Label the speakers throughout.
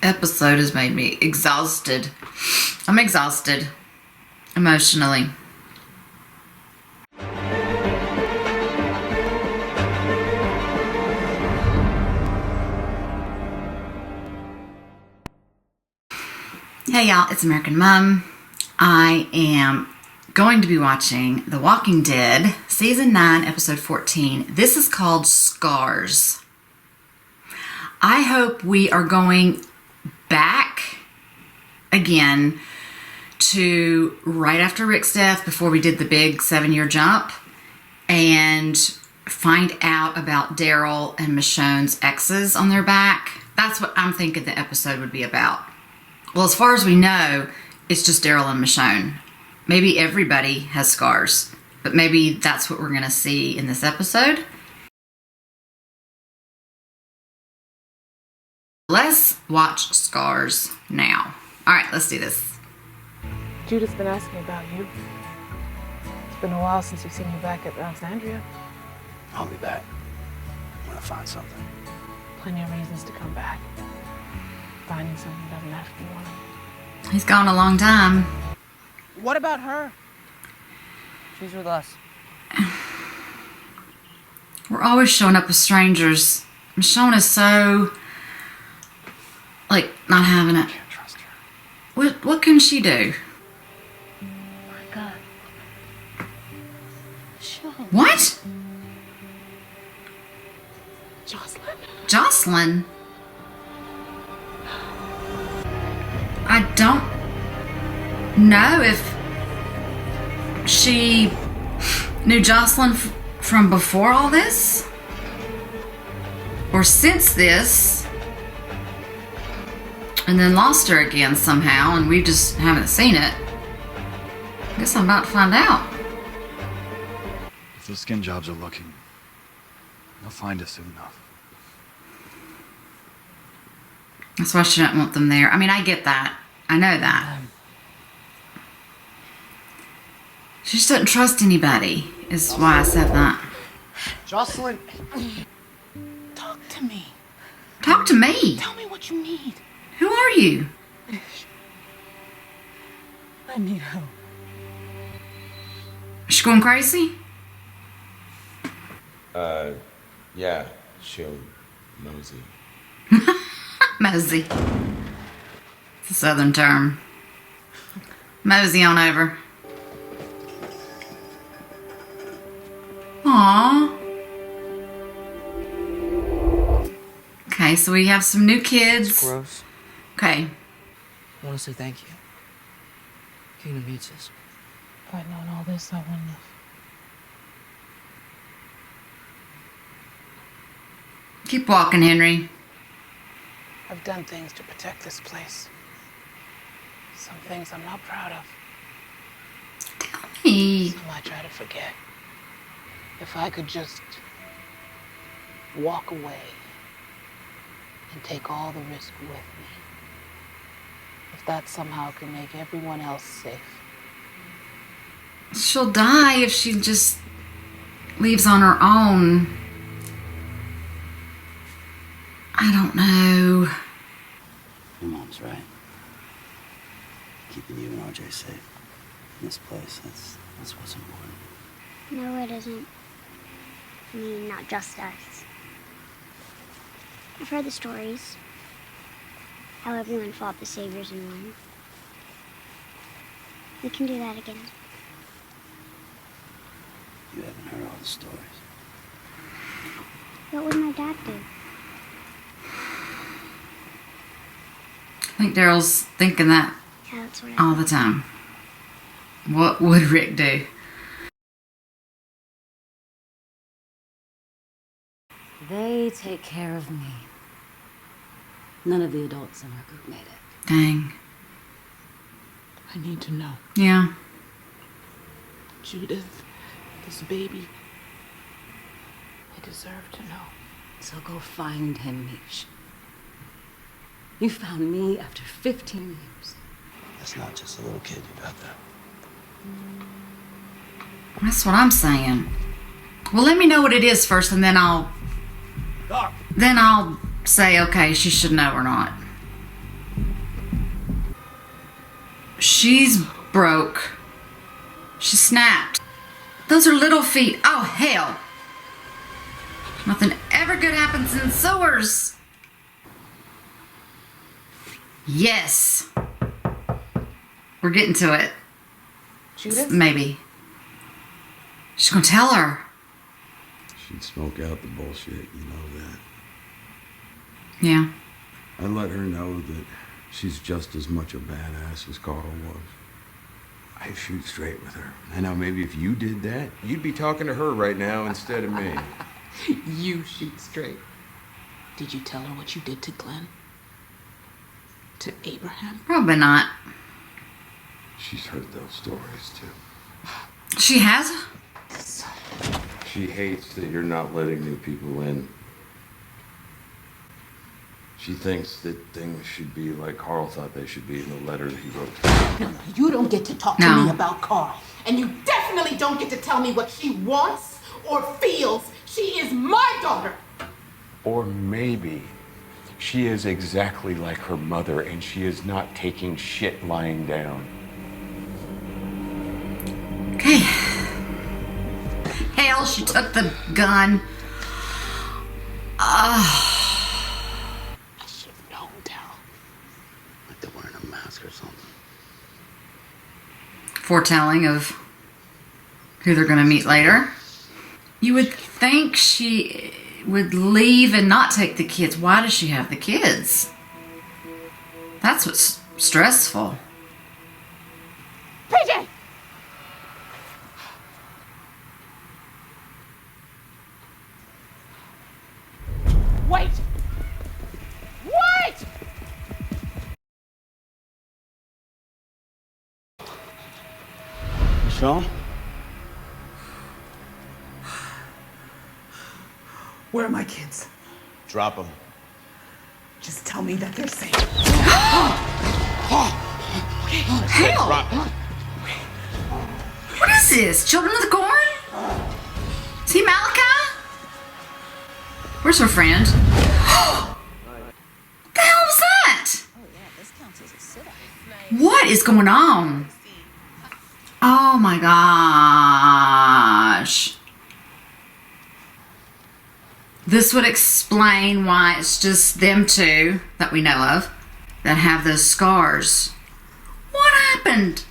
Speaker 1: episode has made me exhausted. I'm exhausted emotionally. Hey y'all, it's American Mom. I am going to be watching The Walking Dead, Season 9, Episode 14. This is called Scars. I hope we are going back again to right after Rick's death, before we did the big 7-year jump, and find out about Daryl and Michonne's exes on their back. That's what I'm thinking the episode would be about. Well, as far as we know, it's just Daryl and Michonne. Maybe everybody has scars, but maybe that's what we're going to see in this episode. Let's watch Scars now. All right, let's do this.
Speaker 2: Judith's been asking about you. It's been a while since we've seen you back at Alexandria.
Speaker 3: I'll be back when I find something.
Speaker 2: Plenty of reasons to come back. Finding something doesn't have to be one of them.
Speaker 1: He's gone a long time.
Speaker 4: What about her? She's with us.
Speaker 1: We're always showing up with strangers. Michonne is so, like, not having it.
Speaker 3: Can't trust her.
Speaker 1: What can she do?
Speaker 5: Oh my God. Michonne.
Speaker 1: What?
Speaker 2: Jocelyn.
Speaker 1: Jocelyn? I don't know if she knew Jocelyn from before all this, or since this, and then lost her again somehow, and we just haven't seen it. I guess I'm about to find out.
Speaker 3: If those skin jobs are looking, they'll find us soon enough.
Speaker 1: That's why she doesn't want them there. I mean, I get that. I know that. She just doesn't trust anybody, is why I said that.
Speaker 4: Jocelyn.
Speaker 2: Talk to me.
Speaker 1: Talk to me.
Speaker 2: Tell me what you need.
Speaker 1: Who are you?
Speaker 2: I need help.
Speaker 1: Is she going crazy?
Speaker 6: Yeah, she'll mosey.
Speaker 1: Mosey. It's a southern term. Mosey on over. Aww. Okay, so we have some new kids.
Speaker 4: It's gross.
Speaker 1: Okay.
Speaker 4: I want to say thank you. Kingdom needs us.
Speaker 2: If I'd known all this, I wouldn't have.
Speaker 1: Keep walking, Henry.
Speaker 2: I've done things to protect this place. Some things I'm not proud of.
Speaker 1: Tell me.
Speaker 2: Some I try to forget. If I could just walk away and take all the risk with me. If that somehow can make everyone else safe.
Speaker 1: She'll die if she just leaves on her own. I don't know.
Speaker 7: Your mom's right. Keeping you and RJ safe in this place, that's what's important.
Speaker 5: No, it isn't. I mean, not just us. I've heard the stories. How everyone fought the saviors and won. We can do that again.
Speaker 7: You haven't heard all the stories.
Speaker 5: What would my dad do?
Speaker 1: I think Daryl's thinking that
Speaker 5: Yeah, that's what
Speaker 1: all the time. What would Rick do?
Speaker 8: They take care of me. None of the adults in our group made it.
Speaker 1: Dang.
Speaker 2: I need to know.
Speaker 1: Yeah.
Speaker 2: Judith, this baby. I deserve to know.
Speaker 8: So go find him, Mish. You found me after 15 years.
Speaker 7: That's not just a little kid, you got that.
Speaker 1: That's what I'm saying. Well, let me know what it is first, and then I'll say, okay, she should know or not. She's broke. She snapped. Those are little feet. Oh, hell. Nothing ever good happens in sewers. Yes. We're getting to it.
Speaker 2: Judith?
Speaker 1: Maybe. She's gonna tell her.
Speaker 9: She'd smoke out the bullshit, you know that.
Speaker 1: Yeah.
Speaker 9: I'd let her know that she's just as much a badass as Carl was. I shoot straight with her.
Speaker 10: I know, maybe if you did that, you'd be talking to her right now instead of me.
Speaker 2: You shoot straight. Did you tell her what you did to Glenn? To Abraham?
Speaker 1: Probably not.
Speaker 9: She's heard those stories too.
Speaker 1: She has?
Speaker 9: She hates that you're not letting new people in. She thinks that things should be like Carl thought they should be in the letter that he wrote to her.
Speaker 2: No, you don't get to talk to me about Carl. And you definitely don't get to tell me what she wants or feels. She is my daughter.
Speaker 10: Or maybe she is exactly like her mother and she is not taking shit lying down.
Speaker 1: Okay. Hell, she took the gun.
Speaker 2: I should have known, Daryl.
Speaker 7: Like they're wearing a mask or something.
Speaker 1: Foretelling of who they're gonna meet later. You would think she would leave and not take the kids. Why does she have the kids? That's what's stressful.
Speaker 2: PJ! Wait! Wait!
Speaker 7: Michonne?
Speaker 11: Where are my kids?
Speaker 6: Drop him.
Speaker 11: Just tell me that they're safe.
Speaker 1: Hell!
Speaker 6: Drop him.
Speaker 1: What is this? Children of the Corn? Is he Malachi? Where's her friend? What the hell was that? What is going on? Oh my gosh. This would explain why it's just them two that we know of that have those scars. What happened?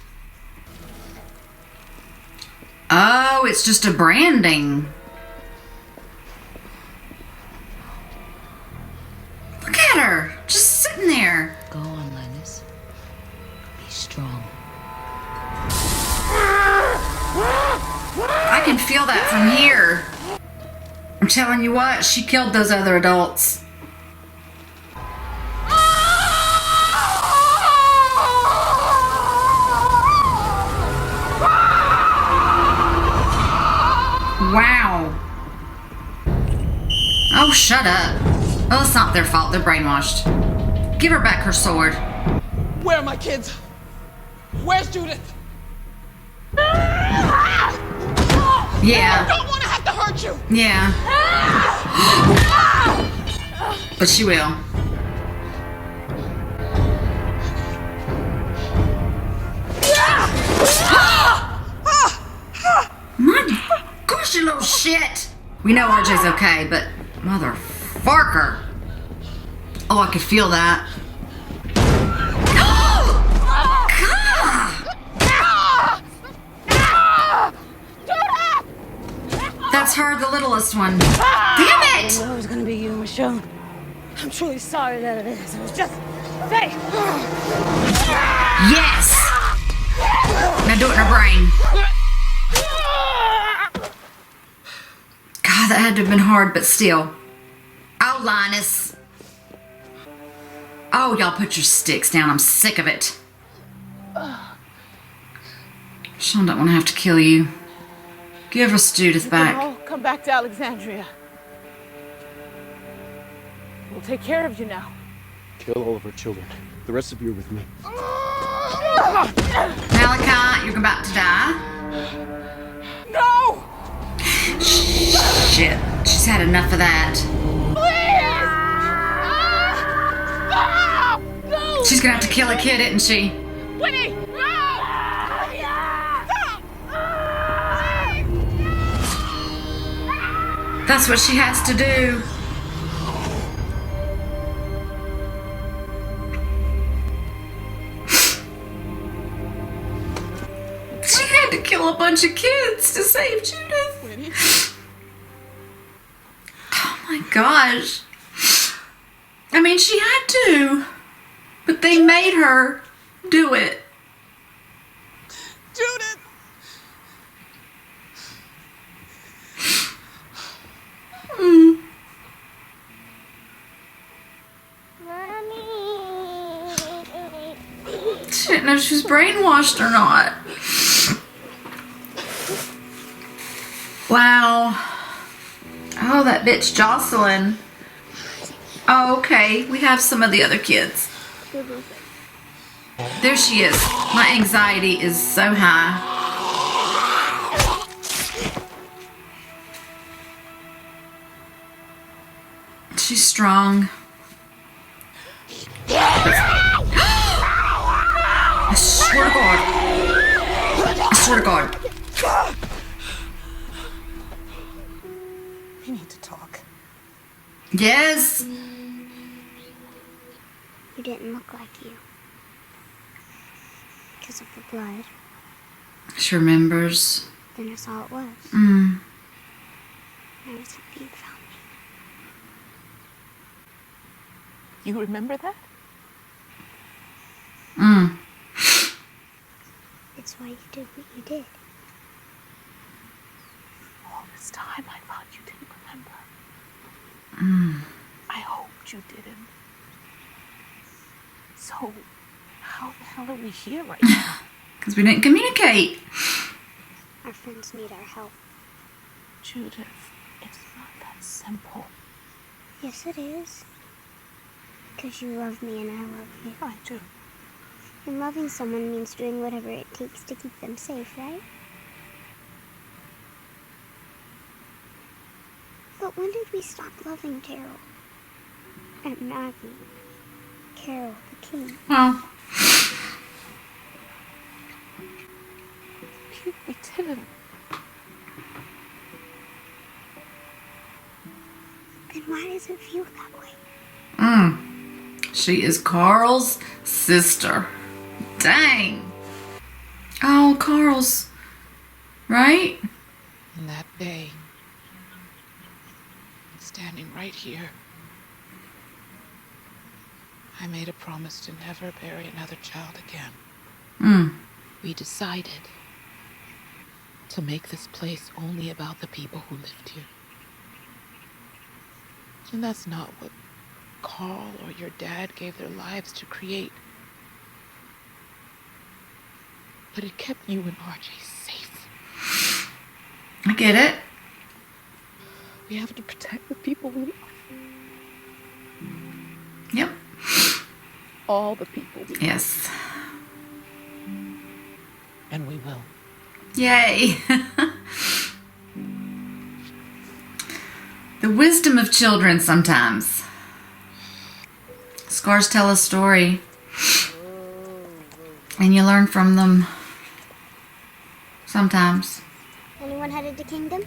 Speaker 1: Oh, it's just a branding. Look at her, just sitting there.
Speaker 8: Go on, Linus. Be strong.
Speaker 1: I can feel that from here. I'm telling you what, she killed those other adults. Wow. Oh, shut up. Oh, it's not their fault. They're brainwashed. Give her back her sword.
Speaker 11: Where are my kids? Where's Judith?
Speaker 1: Yeah.
Speaker 11: I don't want to have to hurt you.
Speaker 1: Yeah. But she will. My gosh, you little shit. We know RJ's okay, but motherfucker. Oh, I could feel that. That's her, the littlest one. Damn it!
Speaker 5: I knew it was gonna be you, Michonne. I'm truly sorry that it is. It was just fate.
Speaker 1: Yes! Now do it in her brain. God, that had to have been hard, but still. Oh, Linus. Oh, y'all put your sticks down. I'm sick of it. Sean don't want to have to kill you. Give us Judith back.
Speaker 11: I'll come back to Alexandria. We'll take care of you now.
Speaker 3: Kill all of our children. The rest of you are with me.
Speaker 1: Malachi, you're about to die.
Speaker 11: No!
Speaker 1: Shit. She's had enough of that.
Speaker 11: Please! No!
Speaker 1: She's gonna have to kill a kid, isn't she?
Speaker 11: Winnie! No!
Speaker 1: That's what she has to do. She had to kill a bunch of kids to save Judith. Oh my gosh. I mean, she had to, but they made her do it.
Speaker 11: Judith!
Speaker 1: She didn't know if she was brainwashed or not. Wow. Oh, that bitch Jocelyn. Oh, okay. We have some of the other kids. There she is. My anxiety is so high. She's strong. I swear to God. I swear to God.
Speaker 2: We need to talk.
Speaker 1: Yes.
Speaker 5: You didn't look like you. Because of the blood.
Speaker 1: She remembers.
Speaker 5: Then I saw it was.
Speaker 1: Mm.
Speaker 5: I was happy you found me.
Speaker 2: You remember that?
Speaker 1: Mm.
Speaker 5: It's why you did what you did.
Speaker 2: All this time I thought you didn't remember.
Speaker 1: Mm.
Speaker 2: I hoped you didn't. So, how the hell are we here right now?
Speaker 1: Because we didn't communicate.
Speaker 5: Our friends need our help.
Speaker 2: Judith, it's not that simple.
Speaker 5: Yes, it is. Because you love me and I love you.
Speaker 2: I do.
Speaker 5: And loving someone means doing whatever it takes to keep them safe, right? But when did we stop loving Carol? And Maggie? Carol, the king.
Speaker 1: Well,
Speaker 2: We didn't.
Speaker 5: Then why does it feel that way?
Speaker 1: she is Carl's sister. Dang. Oh, Carl's. Right?
Speaker 2: And that day, standing right here, I made a promise to never bury another child again. We decided to make this place only about the people who lived here. And that's not what Carl or your dad gave their lives to create. But it kept you and RJ safe.
Speaker 1: I get it.
Speaker 2: We have to protect the people we love.
Speaker 1: Yep.
Speaker 2: All the people we love.
Speaker 1: Yes.
Speaker 2: And we will.
Speaker 1: Yay. The wisdom of children sometimes. Scars tell a story. And you learn from them. Sometimes.
Speaker 5: Anyone headed to Kingdom?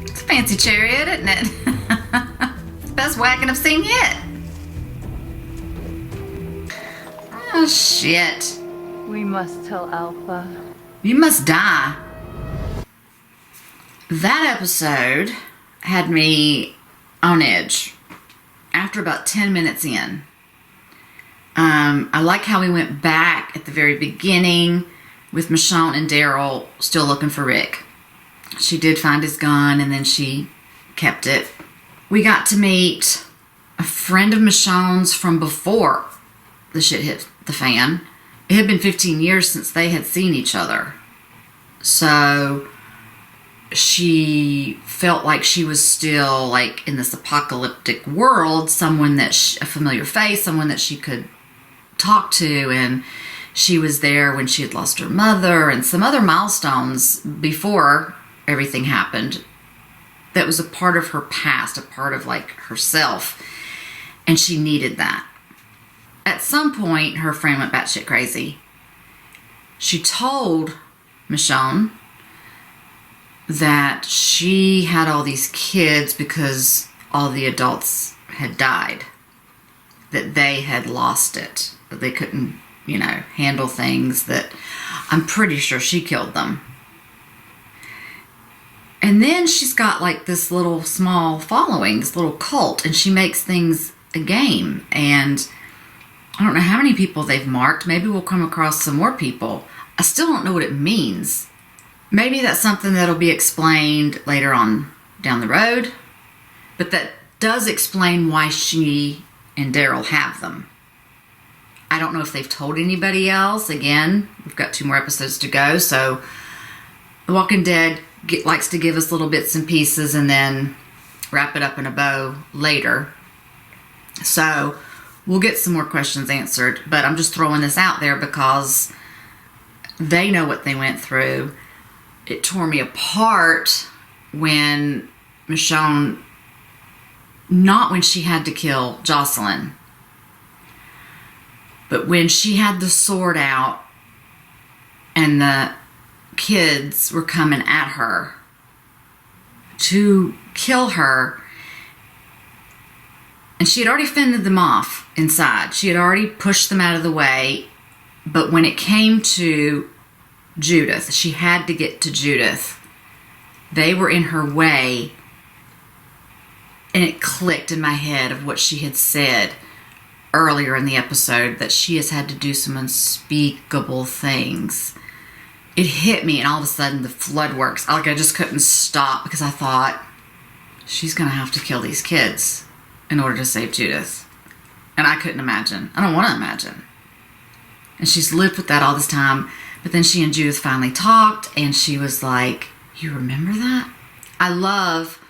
Speaker 1: It's a fancy chariot, isn't it? It's the best wagon I've seen yet. Oh, shit.
Speaker 8: We must tell Alpha.
Speaker 1: You must die. That episode had me on edge after about 10 minutes in. I like how we went back at the very beginning with Michonne and Daryl still looking for Rick. She did find his gun and then she kept it. We got to meet a friend of Michonne's from before the shit hit the fan. It had been 15 years since they had seen each other. So she felt like she was still like in this apocalyptic world, someone that a familiar face, someone that she could talk to, and she was there when she had lost her mother and some other milestones before everything happened that was a part of her past, a part of like herself, and she needed that. At some point, her friend went batshit crazy. She told Michonne that she had all these kids because all the adults had died, that they had lost it, that they couldn't, you know, handle things, that I'm pretty sure she killed them. And then she's got like this little small following, this little cult, and she makes things a game. And I don't know how many people they've marked. Maybe we'll come across some more people. I still don't know what it means. Maybe that's something that'll be explained later on down the road. But that does explain why she and Daryl have them. I don't know if they've told anybody else. Again, we've got 2 more episodes to go. So The Walking Dead likes to give us little bits and pieces and then wrap it up in a bow later. So we'll get some more questions answered. But I'm just throwing this out there because they know what they went through. It tore me apart when Michonne, not when she had to kill Jocelyn, but when she had the sword out and the kids were coming at her to kill her, and she had already fended them off inside. She had already pushed them out of the way, but when it came to Judith, she had to get to Judith. They were in her way, and it clicked in my head of what she had said earlier in the episode, that she has had to do some unspeakable things. It hit me, and all of a sudden the flood works. Like, I just couldn't stop because I thought, she's going to have to kill these kids in order to save Judith. And I couldn't imagine. I don't want to imagine. And she's lived with that all this time. But then she and Judith finally talked, and she was like, you remember that? I love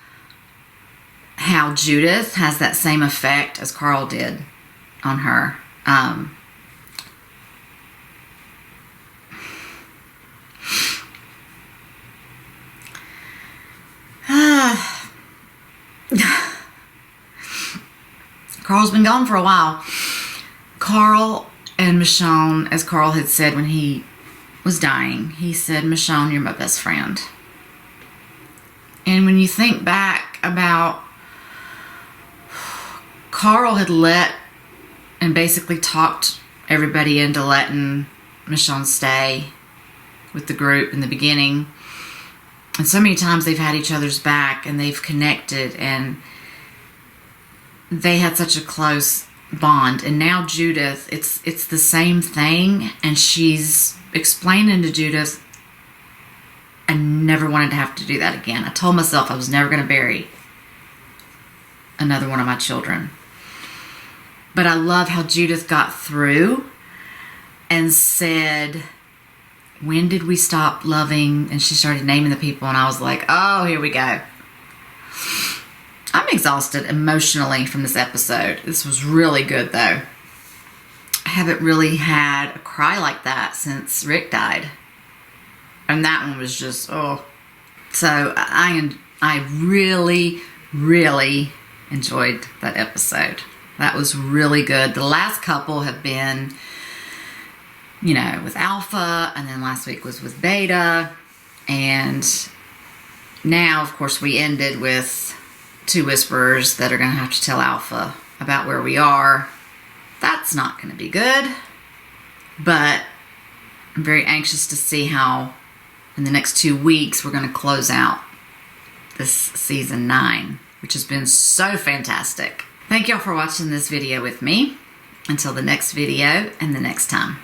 Speaker 1: how Judith has that same effect as Carl did on her. Carl's been gone for a while. Carl and Michonne, as Carl had said when he was dying, he said, Michonne, you're my best friend. And when you think back about Carl had let and basically talked everybody into letting Michonne stay with the group in the beginning. And so many times they've had each other's back and they've connected and they had such a close bond. And now Judith, it's the same thing, and she's explaining to Judith, I never wanted to have to do that again. I told myself I was never going to bury another one of my children. But I love how Judith got through and said, when did we stop loving? And she started naming the people, and I was like, oh, here we go. I'm exhausted emotionally from this episode. This was really good, though. I haven't really had a cry like that since Rick died. And that one was just, oh. So I really, really enjoyed that episode. That was really good. The last couple have been, you know, with Alpha, and then last week was with Beta. And now, of course, we ended with 2 whisperers that are going to have to tell Alpha about where we are. That's not going to be good. But I'm very anxious to see how in the next 2 weeks we're going to close out this season 9, which has been so fantastic. Thank y'all for watching this video with me. Until the next video and the next time.